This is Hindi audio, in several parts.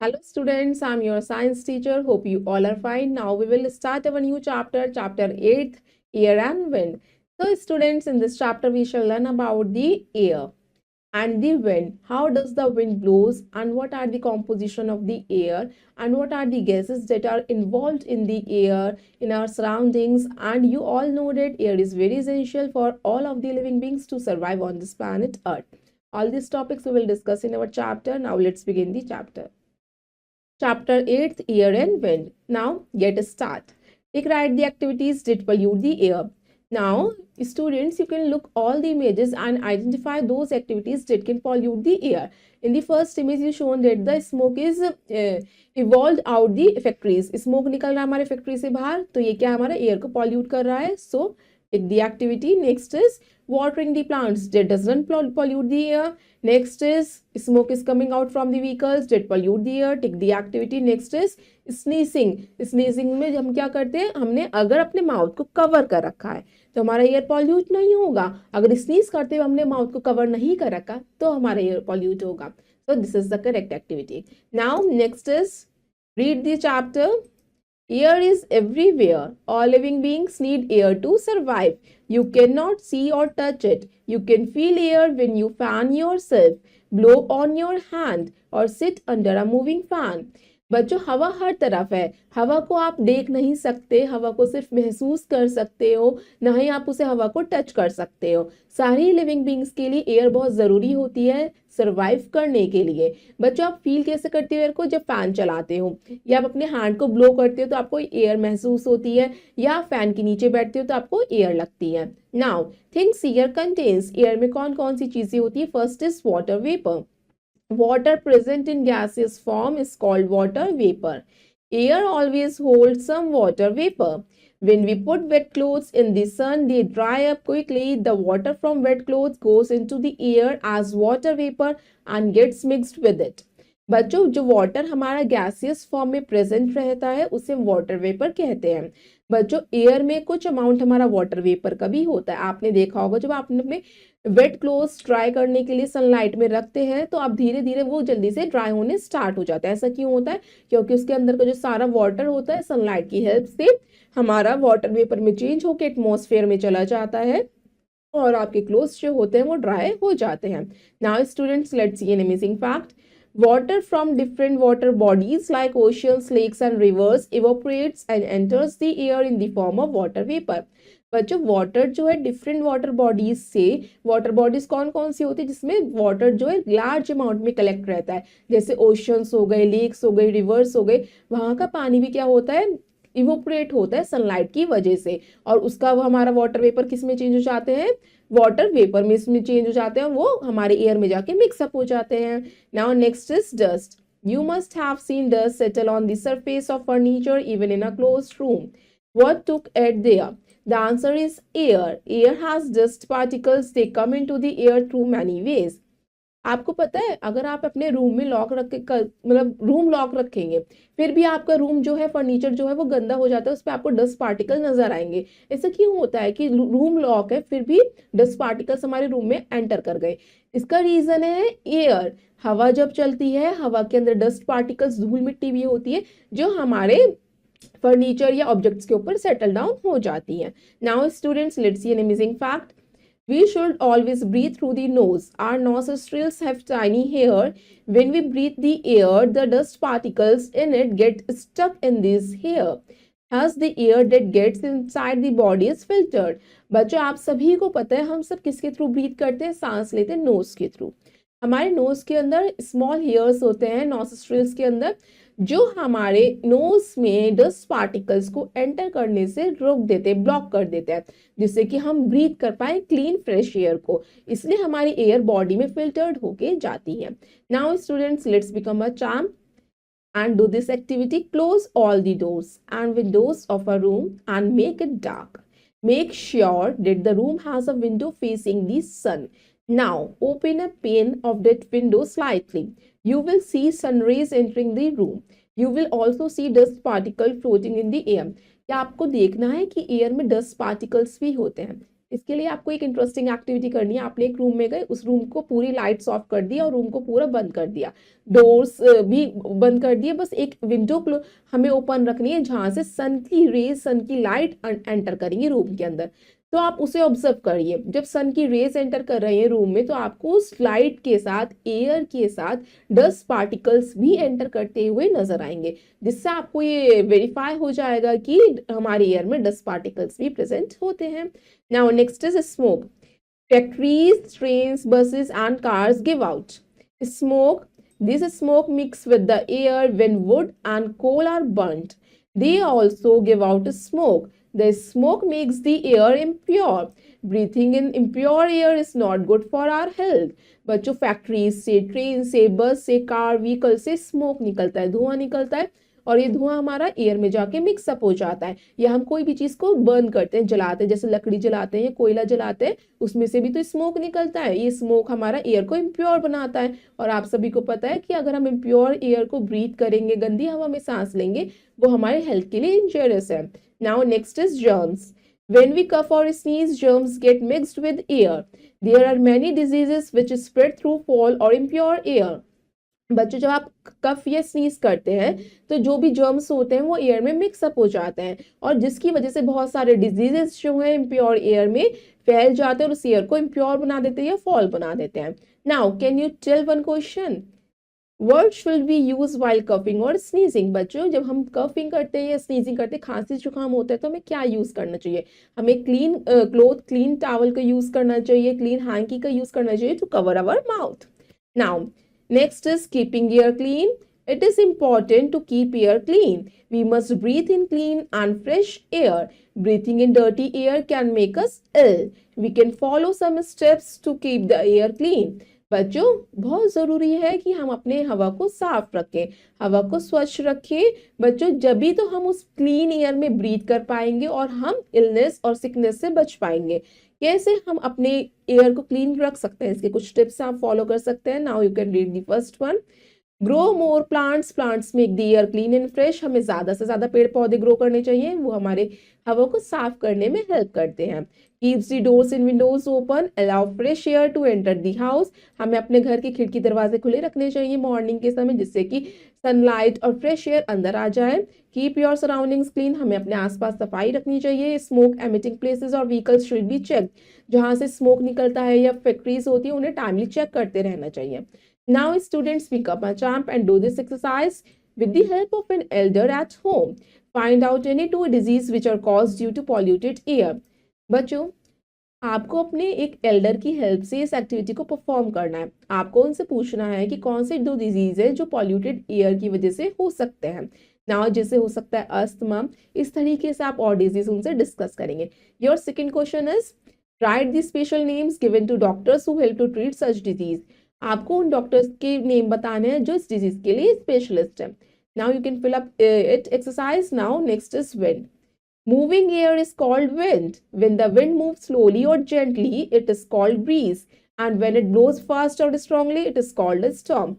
Hello students, I'm your science teacher. Hope you all are fine. Now we will start our new chapter, chapter 8th, Air and Wind. So students, in this chapter we shall learn about the air and the wind. How does the wind blows and what are the composition of the air and what are the gases that are involved in the air in our surroundings. And you all know that air is very essential for all of the living beings to survive on this planet Earth. All these topics we will discuss in our chapter. Now let's begin the chapter. Chapter 8th, Air and Wind. Now get a start. Take write the activities that pollute the air. Now students, you can look all the images and identify those activities that can pollute the air. In the first image you shown that the smoke is evolved out the factories. Smoke निकल रहा है हमारे फैक्ट्री से बाहर, तो ये क्या हमारा एयर को पॉल्यूट कर रहा है. So take the activity. Next is watering the plants, that doesn't pollute the air. Next is smoke is coming out from the vehicles, that pollute the air. Take the activity. Next is sneezing. Sneezing में हम क्या करते हैं, हमने अगर अपने माउथ को कवर कर रखा है तो हमारा एयर पॉल्यूट नहीं होगा. अगर स्नीज करते हुए हमने माउथ को कवर नहीं कर रखा तो हमारा एयर पॉल्यूट होगा. So this is the correct activity. Now next is read the chapter. Air is everywhere. All living beings need air to survive. You cannot see or touch it. You can feel air when you fan yourself, blow on your hand, or sit under a moving fan. बच्चों, हवा हर तरफ है. हवा को आप देख नहीं सकते, हवा को सिर्फ महसूस कर सकते हो, ना ही आप उसे हवा को टच कर सकते हो. सारी लिविंग बींग्स के लिए एयर बहुत ज़रूरी होती है सरवाइव करने के लिए. बच्चों, आप फील कैसे करते हो एयर को? जब फैन चलाते हो या आप अपने हैंड को ब्लो करते हो तो आपको एयर महसूस होती है, या फैन के नीचे बैठते हो तो आपको एयर लगती है. Now things air contains. Air में कौन कौन सी चीज़ें होती है? First is water vapour. Water present in gaseous form is called water vapor. Air always holds some water vapor. When we put wet clothes in the sun, they dry up quickly. The water from wet clothes goes into the air as water vapor and gets mixed with it. बच्चों, जो वाटर हमारा गैसियस फॉर्म में प्रेजेंट रहता है उसे वाटर वेपर कहते हैं. बच्चों, एयर में कुछ अमाउंट हमारा वाटर वेपर का भी होता है. आपने देखा होगा जब आपने अपने वेट क्लोथ्स ड्राई करने के लिए सनलाइट में रखते हैं तो आप धीरे धीरे वो जल्दी से ड्राई होने स्टार्ट हो जाता है. ऐसा क्यों होता है? क्योंकि उसके अंदर का जो सारा वाटर होता है सनलाइट की हेल्प से हमारा वाटर वेपर में चेंज होकर एटमॉस्फेयर में चला जाता है और आपके क्लोथ्स जो होते हैं वो ड्राई हो जाते हैं. Now students, let's see an amazing fact. Water from different water bodies like oceans, lakes and rivers evaporates and enters the air in the form of water vapor. बच्चों, वाटर जो है डिफरेंट वाटर बॉडीज से, वाटर बॉडीज कौन कौन सी होती है जिसमें वाटर जो है लार्ज अमाउंट में कलेक्ट रहता है, जैसे ओशंस हो गए, लेक्स हो गए, रिवर्स हो गए. वहाँ का पानी भी क्या होता है? इवोपरेट होता है सनलाइट की वजह से, और उसका वो हमारा वाटर वेपर किस में चेंज हो जाते हैं? वाटर वेपर में इसमें चेंज हो जाते हैं, वो हमारे एयर में जाके मिक्सअप हो जाते हैं. Now next is dust. You must have seen dust settle on the surface of furniture even in a closed room. What took it there? The answer is air. Air has dust particles. They come into the air through many ways. आपको पता है, अगर आप अपने रूम में लॉक रख के मतलब रूम लॉक रखेंगे फिर भी आपका रूम जो है, फर्नीचर जो है वो गंदा हो जाता है, उस पर आपको डस्ट पार्टिकल नजर आएंगे. ऐसा क्यों होता है कि रूम लॉक है फिर भी डस्ट पार्टिकल्स हमारे रूम में एंटर कर गए? इसका रीजन है एयर. हवा जब चलती है, हवा के अंदर डस्ट पार्टिकल्स, धूल मिट्टी भी होती है जो हमारे फर्नीचर या ऑब्जेक्ट्स के ऊपर सेटल डाउन हो जाती है. Now students, let's see an amazing fact. We should always breathe through the nose. Our nostrils have tiny hair. When we breathe the air, the dust particles in it get stuck in this hair. Thus, the air that gets inside the body is filtered. बच्चों, आप सभी को पता है हम सब किसके थ्रू ब्रीथ करते हैं? सांस लेते हैं नोज के थ्रू. हमारे नोज के अंदर स्मॉल हेयर्स होते हैं नॉस्ट्रिल्स के अंदर, जो हमारे नोज में डस्ट पार्टिकल्स को एंटर करने से रोक देते हैं, ब्लॉक कर देते हैं, जिससे कि हम ब्रीथ कर पाए क्लीन फ्रेश एयर को. इसलिए हमारी एयर बॉडी में फिल्टर्ड होके जाती है. Now students, let's become a champ and do this activity. Close all the doors and windows of a room and make it dark. Make sure that the room has a window facing the sun. Now open a pane of that window slightly. You will see sun rays entering the room. You will also see dust particle floating in the air. क्या आपको देखना है कि एयर में डस्ट पार्टिकल्स भी होते हैं? इसके लिए आपको एक इंटरेस्टिंग एक्टिविटी करनी है। आपने एक रूम में गए, उस रूम को पूरी लाइट्स ऑफ कर दिया और रूम को पूरा बंद कर दिया, डोर्स भी बंद कर दिए, बस एक विंडो हमें ओपन रखनी है जहां से सन की रेज, सन की लाइट एंटर करेंगी रूम के अंदर। तो आप उसे ऑब्जर्व करिए, जब सन की रेज एंटर कर रही है रूम में तो आपको उस लाइट के साथ, एयर के साथ डस्ट पार्टिकल्स भी एंटर करते हुए नजर आएंगे, जिससे आपको ये वेरीफाई हो जाएगा कि हमारे एयर में डस्ट पार्टिकल्स भी प्रेजेंट होते हैं। Now next is smoke. Factories, trains, buses and cars give out smoke. This smoke mixes with the air when wood and coal are burnt. They also give out smoke. The smoke makes the air impure. Breathing in impure air is not good for our health. बच्चों, फैक्ट्रीज से, ट्रेन से, बस से, कार, व्हीकल से स्मोक निकलता है, धुआं निकलता है, और ये धुआं हमारा एयर में जाके मिक्सअप हो जाता है। या हम कोई भी चीज को बर्न करते हैं, जलाते हैं, जैसे लकड़ी जलाते हैं या कोयला जलाते हैं, उसमें से भी तो स्मोक निकलता है। ये स्मोक हमारा एयर को इम्प्योर बनाता है, और आप सभी को पता है कि अगर हम इम्प्योर एयर को ब्रीथ करेंगे, गंदी हवा में सांस लेंगे, वो हमारे हेल्थ के लिए इंजरियस है। Now next is germs. When we cough or sneeze, germs get mixed with air. There are many diseases which spread through foul or impure air. बच्चों, जब आप कफ या स्नीज करते हैं तो जो भी जर्म्स होते हैं वो एयर में मिक्सअप हो जाते हैं, और जिसकी वजह से बहुत सारे डिजीजेस जो है इम्प्योर एयर में फैल जाते हैं और उस एयर को इम्प्योर बना देते हैं या फॉल बना देते हैं। Now can you tell one question, word should be use while coughing और स्नीजिंग। बच्चों, जब हम कफिंग करते हैं या स्नीजिंग करते हैं, खांसी जुकाम होता है, तो हमें क्या यूज करना चाहिए? हमें क्लीन क्लोथ, क्लीन टॉवल का यूज करना चाहिए, क्लीन हैंकी का यूज करना चाहिए to cover our mouth. Now next is keeping air clean. It is important to keep air clean. We must breathe in clean and fresh air. Breathing in dirty air can make us ill. We can follow some steps to keep the air clean. बच्चों, बहुत जरूरी है कि हम अपने हवा को साफ रखें, हवा को स्वच्छ रखें। बच्चों, जब भी तो हम उस क्लीन एयर में ब्रीथ कर पाएंगे और हम इलनेस और सिकनेस से बच पाएंगे। कैसे हम अपने एयर को क्लीन रख सकते हैं, इसके कुछ टिप्स आप फॉलो कर सकते हैं। Now you can read the first one. Grow more plants, plants make the air clean and fresh. हमें ज्यादा से ज्यादा पेड़ पौधे ग्रो करने चाहिए, वो हमारे हवा को साफ करने में हेल्प करते हैं। Keeps the doors and windows open, allow fresh air to enter the house. हमें अपने घर की खिड़की दरवाजे खुले रखने चाहिए मॉर्निंग के समय, जिससे कि सनलाइट और फ्रेश एयर अंदर आ जाए। कीप योर सराउंडिंग्स क्लीन, हमें अपने आसपास सफाई रखनी चाहिए। स्मोक एमिटिंग प्लेसेस और व्हीकल्स शुड बी चेक, जहां से स्मोक निकलता है या फैक्ट्रीज होती है उन्हें टाइमली चेक करते रहना चाहिए। Now students pick up a champ and do this exercise with the help of an elder at home. Find out any two diseases which are caused due to polluted air. बच्चों, आपको अपने एक एल्डर की हेल्प से इस एक्टिविटी को परफॉर्म करना है। आपको उनसे पूछना है कि कौन से दो डिजीज है जो पॉल्यूटेड एयर की वजह से हो सकते हैं। नाउ जैसे हो सकता है अस्थमा, इस तरीके से आप और डिजीज उनसे डिस्कस करेंगे। Your second question is write the special names given to doctors who help to treat such disease. आपको उन डॉक्टर्स के नेम बताने हैं जो इस डिजीज के लिए स्पेशलिस्ट है। Now you can fill up it exercise. Now next is wind. Moving air is called wind. When the wind moves slowly or gently, it is called breeze. And when it blows fast or strongly, it is called a storm.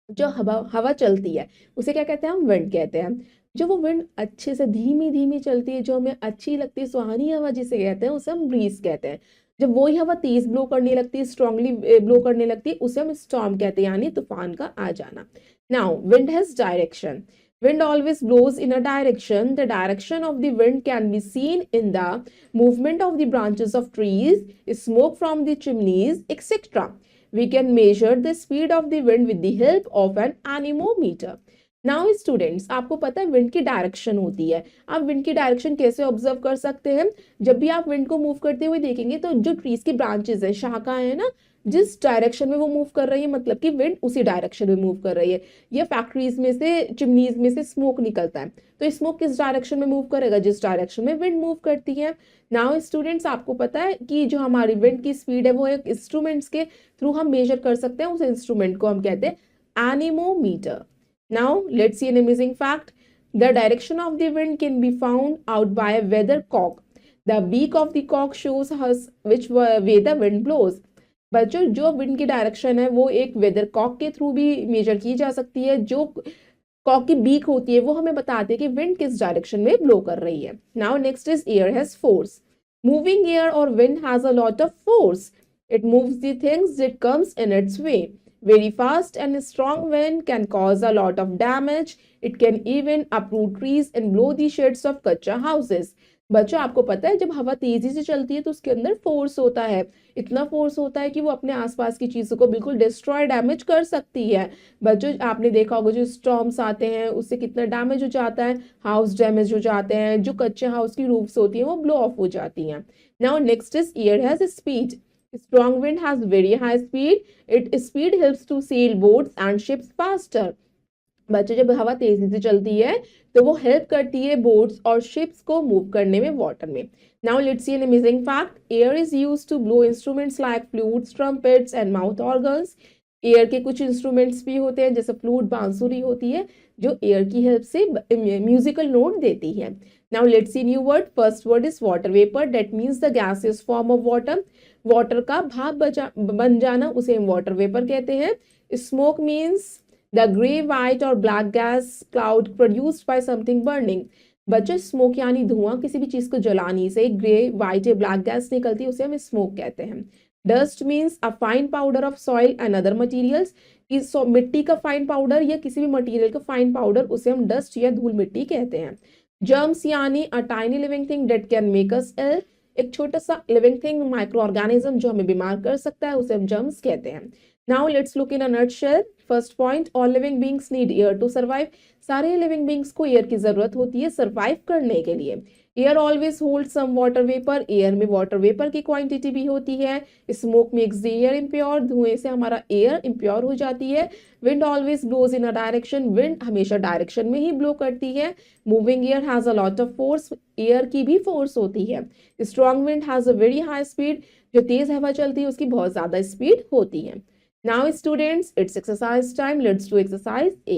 जो हवा चलती है उसे क्या कहते हैं? हम विंड कहते हैं। जो वो विंड अच्छे से धीमी धीमी चलती है, जो हमें अच्छी लगती है, सुहानी हवा जिसे कहते हैं, उसे हम ब्रीज कहते हैं। जब वही हवा तेज ब्लो करने लगती है, स्ट्रांगली ब्लो करने लगती है, उसे हम स्टॉर्म कहते हैं, यानी तूफान का आ जाना। Now wind has direction. Wind always blows in a direction. The direction of the wind can be seen in the movement of the branches of trees, smoke from the chimneys, etc. We can measure the speed of the wind with the help of an anemometer. Now students, आपको पता है विंड की डायरेक्शन होती है। आप विंड की डायरेक्शन कैसे ऑब्जर्व कर सकते हैं? जब भी आप विंड को मूव करते हुए देखेंगे तो जो ट्रीज की ब्रांचेस है, शाखाएं है ना, जिस डायरेक्शन में वो मूव कर रही है, मतलब कि विंड उसी डायरेक्शन में मूव कर रही है। या फैक्ट्रीज में से, चिमनीज में से स्मोक निकलता है, तो स्मोक किस डायरेक्शन में मूव करेगा? जिस डायरेक्शन में विंड मूव करती है। नाउ स्टूडेंट्स, आपको पता है कि जो हमारी विंड की स्पीड है वो एक इंस्ट्रूमेंट्स के थ्रू हम मेजर कर सकते हैं। उस इंस्ट्रूमेंट को हम कहते हैं anemometer. Now let's see an amazing fact. The direction of the wind can be found out by a weathercock. The beak of the cock shows us which way the wind blows. बच्चों, जो विंड की डायरेक्शन है वो एक वेदर कॉक के थ्रू भी मेजर की जा सकती है। जो कॉक की बीक होती है वो हमें बताती है कि विंड किस डायरेक्शन में ब्लो कर रही है। Now next is air has force. Moving air or wind has a lot of force. It moves the things that comes in its way. Very fast and strong wind can cause a lot of damage. It can even uproot trees and blow the sheds of kacha houses. बच्चों आपको पता है जब हवा तेजी से चलती है तो उसके अंदर फोर्स होता है, इतना फोर्स होता है कि वो अपने आसपास की चीजों को बिल्कुल डिस्ट्रॉय डैमेज कर सकती है। बच्चों आपने देखा होगा जो स्टॉर्म्स आते हैं उससे कितना डैमेज हो जाता है, हाउस डैमेज हो जाते हैं, जो कच्चे हाउस की रूफ्स होती हैं वो ब्लो ऑफ हो जाती हैं। Now next is air has speed. Strong wind has very high speed. Its speed helps to sail boats and ships faster. बच्चों जब हवा तेजी से चलती है तो वो हेल्प करती है बोट्स और शिप्स को मूव करने में वाटर में। Now let's see an amazing fact. Air is used to blow instruments like flutes, trumpets and mouth organs. Air के कुछ इंस्ट्रूमेंट्स भी होते हैं जैसे फ्लूट, बांसुरी होती है जो एयर की हेल्प से म्यूजिकल नोट देती है। Now let's C new word. First word is water vapour, that means the gaseous form of water. Water का भाप बन जाना उसे हम वाटर वेपर कहते हैं। Smoke means the gray, white or black gas cloud produced by something burning. बच्चों स्मोक यानी धुआं, किसी भी चीज को जलाने से ग्रे, व्हाइट या ब्लैक गैस निकलती है उसे हम स्मोक कहते हैं। Dust means a fine powder of soil and other materials. मिट्टी का फाइन पाउडर या किसी भी मटीरियल का फाइन पाउडर उसे हम डस्ट या धूल मिट्टी कहते हैं। जर्म्स यानी a tiny living thing that can make us ill. एक छोटा सा लिविंग थिंग, माइक्रो ऑर्गेनिज्म जो हमें बीमार कर सकता है उसे हम जर्म्स कहते हैं। Now let's look in a nutshell. First point, all living beings need air to survive. सारे लिविंग बींग्स को एयर की जरूरत होती है सर्वाइव करने के लिए। Air always hold some water vapour. Air में वाटर वेपर की क्वांटिटी भी होती है। Smoke makes the air impure. धुएं से हमारा एयर इम्प्योर हो जाती है। Wind always blows in a direction. Wind हमेशा डायरेक्शन में ही ब्लो करती है। Moving air has a lot of force. Air की भी फोर्स होती है। Strong wind has a very high speed. जो तेज हवा चलती है उसकी बहुत ज्यादा स्पीड होती है। Now students, it's exercise time. Let's do exercise A.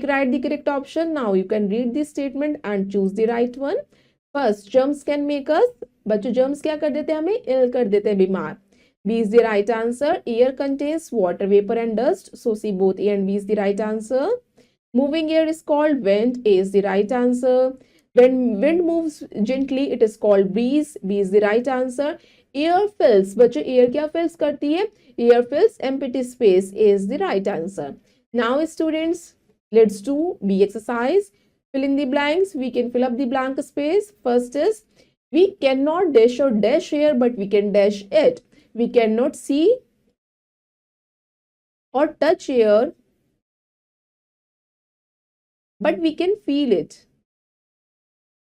Write the correct option. Now you can read the statement and choose the right one. First, germs can make us. बच्चों germs क्या कर देते हैं, हमें ill कर देते हैं, बीमार। B is the right answer. Air contains water vapor and dust. So C, both A and B is the right answer. Moving air is called wind. A is the right answer. When wind moves gently, it is called breeze. B is the right answer. Air fills. बच्चों air क्या fills करती है? Air fills empty space is the right answer. Now students, let's do B exercise. Fill in the blanks. We can fill up the blank space. First is, we cannot dash or dash air, but we can dash it. We cannot see or touch air, but we can feel it.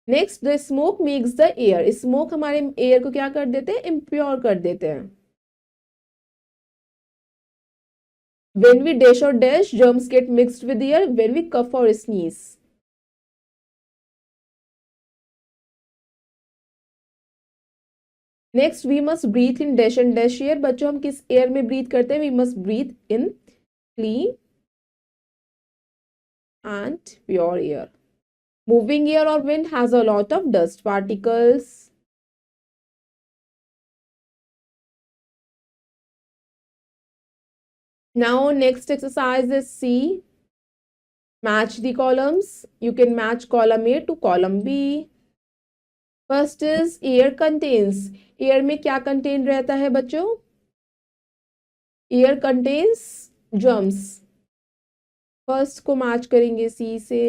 Next, the smoke makes the air. Smoke हमारे एयर को क्या कर देते हैं, इम्प्योर कर देते हैं। When we dash or dash, germs get mixed with air. When we cough or sneeze. Next, we must breathe in dash and dash air. बच्चों हम किस एयर में ब्रीथ करते हैं? We must breathe in clean and pure air. Moving air or wind has a lot of dust particles. Now next exercise is C. Match the columns. You can match column A to column B. First is air contains. Air में क्या contain रहता है बच्चों? Air contains germs. फर्स्ट को मैच करेंगे सी से।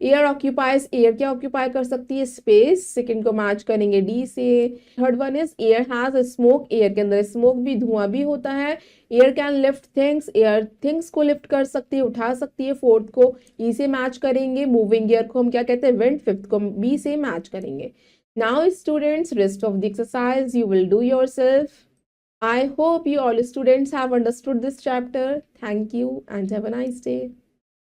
एयर ऑक्यूपाइज, एयर क्या ऑक्यूपाई कर सकती है, स्पेस। सेकंड को मैच करेंगे डी से। Third one is air has smoke. Air के अंदर स्मोक भी, धुआं भी होता है। Air can lift things. Air things को लिफ्ट कर सकती है, उठा सकती है। फोर्थ को ई से मैच करेंगे। मूविंग एयर को हम क्या कहते हैं, विंड। फिफ्थ को बी से मैच करेंगे। Now students, rest of the exercise you will do yourself. I hope you all students have understood this chapter. Thank you and have a nice day.